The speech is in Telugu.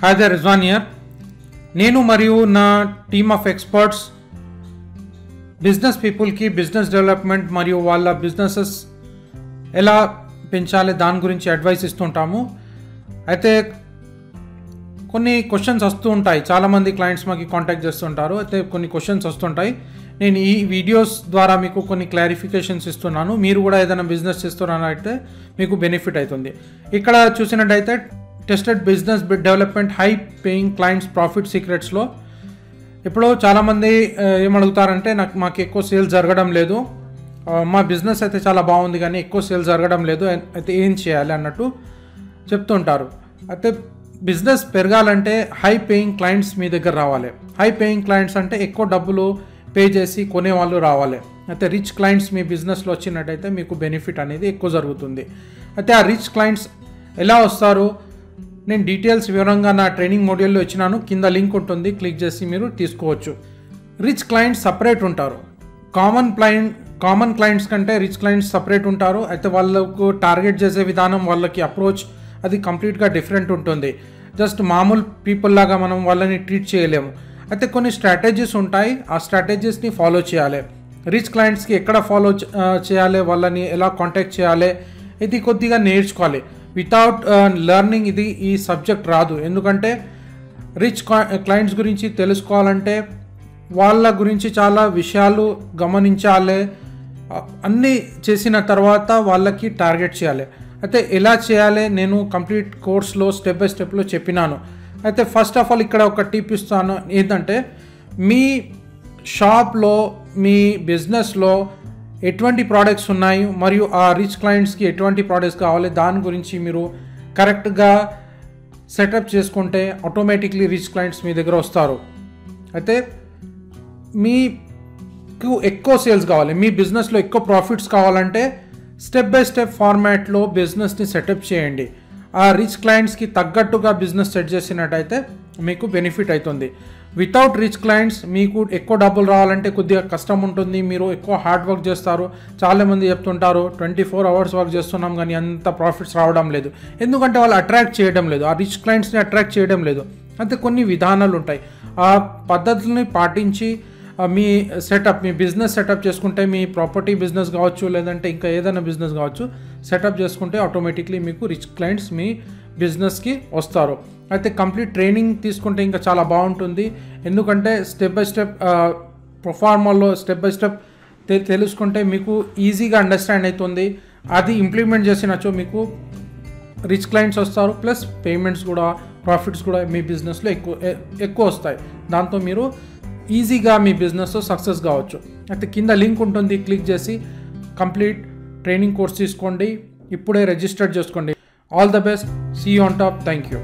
Hi there, Rizwan here. నేను మరియు నా టీమ్ ఆఫ్ ఎక్స్పర్ట్స్ బిజినెస్ పీపుల్కి బిజినెస్ డెవలప్మెంట్ మరియు వాళ్ళ బిజినెసెస్ ఎలా పెంచాలి దాని గురించి అడ్వైస్ ఇస్తుంటాము. అయితే కొన్ని క్వశ్చన్స్ వస్తూ ఉంటాయి, చాలామంది క్లయింట్స్ మాకు కాంటాక్ట్ చేస్తుంటారు. అయితే కొన్ని క్వశ్చన్స్ వస్తుంటాయి. నేను ఈ వీడియోస్ ద్వారా మీకు కొన్ని క్లారిఫికేషన్స్ ఇస్తున్నాను. మీరు కూడా ఏదైనా బిజినెస్ చేస్తున్నారంటే మీకు బెనిఫిట్ అవుతుంది. ఇక్కడ చూసినట్టయితే tested business development high paying clients profit సీక్రెట్స్లో ఇప్పుడు చాలామంది ఏమడుగుతారంటే మాకు ఎక్కువ సేల్స్ జరగడం లేదు, మా బిజినెస్ అయితే చాలా బాగుంది కానీ ఎక్కువ సేల్స్ జరగడం లేదు, అయితే ఏం చేయాలి అన్నట్టు చెప్తుంటారు. అయితే బిజినెస్ పెరగాలంటే హై పేయింగ్ క్లయింట్స్ మీ దగ్గర రావాలి. హై పేయింగ్ క్లయింట్స్ అంటే ఎక్కువ డబ్బులు పే చేసి కొనేవాళ్ళు రావాలి. అయితే రిచ్ క్లయింట్స్ మీ బిజినెస్లో వచ్చినట్టయితే మీకు బెనిఫిట్ అనేది ఎక్కువ జరుగుతుంది. అయితే ఆ రిచ్ క్లయింట్స్ ఎలా వస్తారు, నేను డీటెయిల్స్ వివరంగా నా ట్రైనింగ్ మోడ్యూల్లో ఇచ్చినాను. కింద లింక్ ఉంటుంది, క్లిక్ చేసి మీరు తీసుకోవచ్చు. రిచ్ క్లయింట్స్ సపరేట్ ఉంటారు. కామన్ క్లయింట్స్ కంటే రిచ్ క్లయింట్స్ సపరేట్ ఉంటారు. అయితే వాళ్ళకు టార్గెట్ చేసే విధానం, వాళ్ళకి అప్రోచ్ అది కంప్లీట్గా డిఫరెంట్ ఉంటుంది. జస్ట్ మామూలు పీపుల్ లాగా మనం వాళ్ళని ట్రీట్ చేయలేము. అయితే కొన్ని స్ట్రాటజీస్ ఉంటాయి, ఆ స్ట్రాటజీస్ని ఫాలో చేయాలి. రిచ్ క్లయింట్స్కి ఎక్కడ ఫాలో చేయాలి, వాళ్ళని ఎలా కాంటాక్ట్ చేయాలి, ఇది కొద్దిగా నేర్చుకోవాలి. వితౌట్ లెర్నింగ్ ఇది ఈ సబ్జెక్ట్ రాదు. ఎందుకంటే రిచ్ క్లయింట్స్ గురించి తెలుసుకోవాలంటే వాళ్ళ గురించి చాలా విషయాలు గమనించాలి. అన్నీ చేసిన తర్వాత వాళ్ళకి టార్గెట్ చేయాలి. అయితే ఎలా చేయాలి నేను కంప్లీట్ కోర్స్లో స్టెప్ బై స్టెప్లో చెప్పినాను. అయితే ఫస్ట్ ఆఫ్ ఆల్ ఇక్కడ ఒక టిప్ ఇస్తాను. ఏంటంటే మీ షాప్లో మీ బిజినెస్లో ఎటువంటి ప్రోడక్ట్స్ ఉన్నాయి మరియు ఆ రిచ్ క్లయింట్స్కి ఎటువంటి ప్రోడక్ట్స్ కావాలి దాని గురించి మీరు కరెక్ట్గా సెటప్ చేసుకుంటే ఆటోమేటిక్లీ రిచ్ క్లయింట్స్ మీ దగ్గర వస్తారు. అయితే మీకు ఎక్కువ సేల్స్ కావాలి, మీ బిజినెస్లో ఎక్కువ ప్రాఫిట్స్ కావాలంటే స్టెప్ బై స్టెప్ ఫార్మాట్లో బిజినెస్ని సెటప్ చేయండి. ఆ రిచ్ క్లయింట్స్కి తగ్గట్టుగా బిజినెస్ సెట్ చేసినట్టయితే మీకు బెనిఫిట్ అవుతుంది. వితౌట్ రిచ్ క్లయింట్స్ మీకు ఎక్కువ డబ్బులు రావాలంటే కొద్దిగా కష్టం ఉంటుంది. మీరు ఎక్కువ హార్డ్ వర్క్ చేస్తారు. చాలామంది చెప్తుంటారు 24 hours వర్క్ చేస్తున్నాం కానీ అంత ప్రాఫిట్స్ రావడం లేదు. ఎందుకంటే వాళ్ళు అట్రాక్ట్ చేయడం లేదు, ఆ రిచ్ క్లయింట్స్ని అట్రాక్ట్ చేయడం లేదు. అయితే కొన్ని విధానాలు ఉంటాయి, ఆ పద్ధతుల్ని పాటించి మీ బిజినెస్ సెటప్ చేసుకుంటే, మీ ప్రాపర్టీ బిజినెస్ కావచ్చు లేదంటే ఇంకా ఏదైనా బిజినెస్ కావచ్చు, సెటప్ చేసుకుంటే ఆటోమేటిక్లీ మీకు రిచ్ క్లయింట్స్ మీ బిజినెస్కి వస్తారు. అయితే కంప్లీట్ ట్రైనింగ్ తీసుకుంటే ఇంకా చాలా బాగుంటుంది. ఎందుకంటే స్టెప్ బై స్టెప్ ప్రొఫార్మాలో స్టెప్ బై స్టెప్ తెలుసుకుంటే మీకు ఈజీగా అండర్స్టాండ్ అవుతుంది. అది ఇంప్లిమెంట్ చేసినచో మీకు రిచ్ క్లయింట్స్ వస్తారు, ప్లస్ పేమెంట్స్ కూడా, ప్రాఫిట్స్ కూడా మీ బిజినెస్లో ఎక్కువ వస్తాయి. దాంతో మీరు ఈజీగా మీ బిజినెస్లో సక్సెస్ కావచ్చు. అయితే కింద లింక్ ఉంటుంది, క్లిక్ చేసి కంప్లీట్ ట్రైనింగ్ కోర్స్ తీసుకోండి. ఇప్పుడే రిజిస్టర్ చేసుకోండి. All the best, see you on top. Thank you.